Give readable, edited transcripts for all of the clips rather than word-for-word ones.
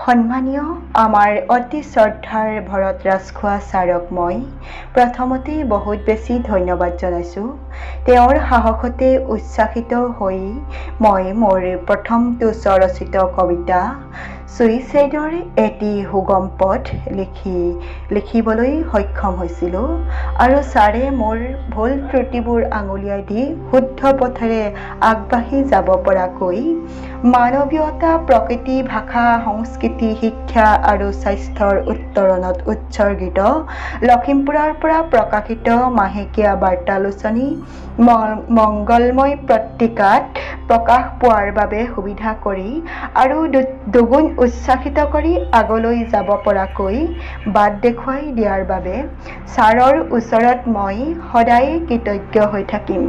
সন্মানীয় আমাৰ অতি শ্ৰদ্ধাৰ ভৰত ৰাজখোৱা ছাৰক মই প্ৰথমতে বহুত বেছি ধন্যবাদ জনাইছোঁ। তেওঁৰ সাহসতে উচ্ছ্বাসিত হৈ মই মোৰ প্ৰথমটো স্বৰচিত কবিতা ছুইচাইডৰ এটি সুগম পথ লিখিবলৈ সক্ষম হৈছিলোঁ আৰু ছাৰে মোৰ ভুল ত্ৰুটিবোৰ আঙুলিয়াই দি শুদ্ধ পথেৰে আগবাঢ়ি যাব পৰাকৈ মানৱীয়তা, প্ৰকৃতি, ভাষা, সংস্কৃতি, শিক্ষা আৰু স্বাস্থ্যৰ উত্তৰণত উৎসৰ্গিত লখিমপুৰৰ পৰা প্ৰকাশিত মাহেকীয়া বাৰ্তালোচনী মংগলময় পত্ৰিকাত প্ৰকাশ পোৱাৰ বাবে সুবিধা কৰি আৰু দুগুণ উৎসাহিত কৰি আগলৈ যাব পৰাকৈ বাট দেখুৱাই দিয়াৰ বাবে ছাৰৰ ওচৰত মই সদায় কৃতজ্ঞ হৈ থাকিম।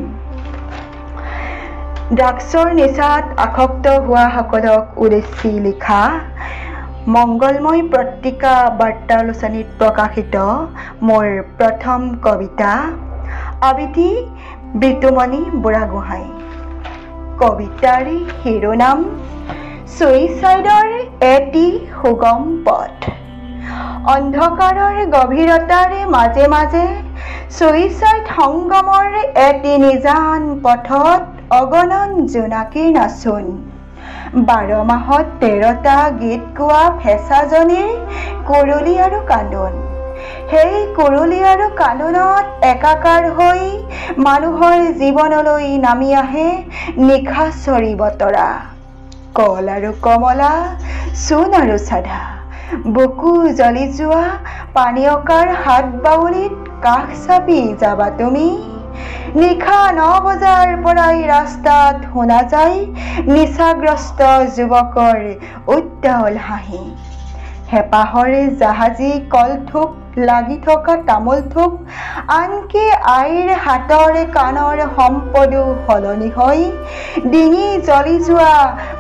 ড্ৰাগছৰ নিচাত আসক্ত হোৱাসকলক উদ্দেশ্যি লিখা মংগলময় পত্ৰিকা বাৰ্তালোচনীত প্ৰকাশিত মোৰ প্ৰথম কবিতা আবৃত্তি বিতুমণি বুঢ়াগোহাঁই। কবিতাৰ শিৰোনাম ছুইচাইডৰ এটি সুগম পথ। অন্ধকাৰৰ গভীৰতাৰ মাজে মাজে ছুইচাইড সংগমৰ এটি নিজান পথত অগণন জোনাকীৰ নাচোন। 12 মাহত 13টা গীত গোৱা ফেঁচাজনীৰ কুৰুলি আৰু কান্দোন। সেই কুৰুলি আৰু কান্দোনত একাকাৰ হৈ মানুহৰ জীৱনলৈ নামি আহে নিশাচৰী বতৰা। কল আৰু কমলা, চূণ আৰু চাধা, বুকু জ্বলি যোৱা পানীয়কাৰ হাত বাউলিত কাষ চাপি যাবা তুমি। নিশা 9 বজাৰ পৰাই ৰাস্তাত শুনা যায় নিচাগ্ৰস্ত যুৱকৰ উত্তাল হাঁহি। হেঁপাহৰ জাহাজী কলথোক লাগি থকা তামোল থোক, আনকি আইৰ হাতৰ কাণৰ সম্পদো সলনি হৈ ডিঙি জ্বলি যোৱা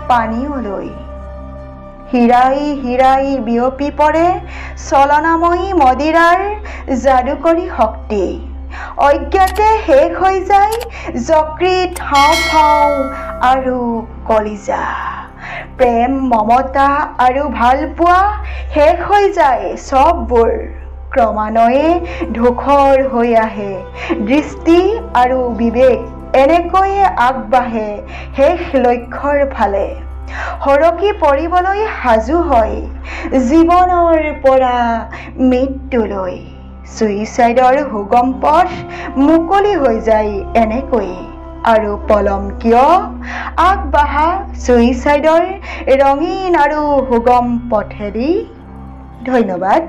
পানীয়লৈ। হীৰাই হীৰাই বিয়পি পৰে চলনাময়ী মদিৰাৰ যাদুকৰী শক্তি। অজ্ঞাতে শেষ হৈ যায় যকৃত, হাওঁফাওঁ আৰু কলিজা। প্ৰেম, মমতা আৰু ভালপোৱা শেষ হৈ যায় চববোৰ। ক্ৰমান্বয়ে ধূসৰ হৈ আহে দৃষ্টি আৰু বিবেক, এনেকৈয়ে আগবাঢ়ে শেষ লক্ষ্যৰ ফালে। সৰকি পৰিবলৈ সাজু হয় জীৱনৰ পৰা মৃত্যুলৈ। ছুইচাইডৰ সুগম পথ মুকলি হৈ যায় এনেকৈয়ে। আৰু পলম কিয়, আগবাঢ়া ছুইচাইডৰ ৰঙীন আৰু সুগম পথেদি। ধন্যবাদ।